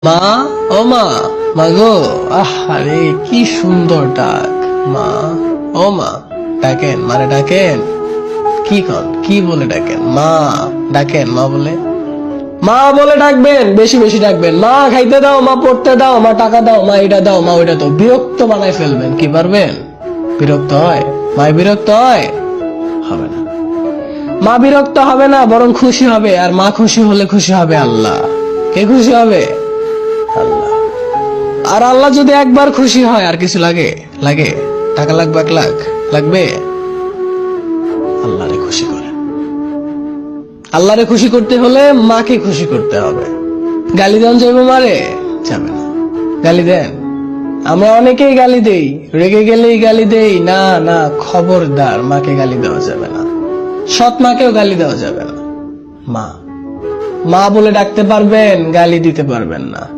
মা, ও মা, মা গো, আরে কি সুন্দর ডাক। মা, ও মা, ডাকেন, মারে ডাকেন। কি কন, কি বলে ডাকেন? মা ডাকেন, মা বলে, মা বলে ডাকবেন, বেশি বেশি ডাকবেন। মা খাইতে দাও, মা পড়তে দাও, মা টাকা দাও, মা এটা দাও, মা ওইটা দাও। বিরক্ত বানাই ফেলবেন, কি পারবেন? বিরক্ত হয়? মাই বিরক্ত হয়? হবে না। মা বিরক্ত হবে না, বরং খুশি হবে। আর মা খুশি হলে খুশি হবে আল্লাহ। কে খুশি হবে? আল্লাহ। আর আল্লাহ যদি একবার খুশি হয়, আর কিছু লাগে? লাগে? টাকা লাগবে 1 লাখ? লাগবে? আল্লাহরে খুশি করে। আল্লাহরে খুশি করতে হলে মাকে খুশি করতে হবে। গালি দেন যাইব মারে? যাবে না। গালি দেন? আমরা অনেকেই গালি দেই, রেগে গেলেই গালি দেই। না না, খবরদার, মাকে গালি দেওয়া যাবে না। সৎ মাকেও গালি দেওয়া যাবে না। মা, মা বলে ডাকতে পারবেন, গালি দিতে পারবেন না।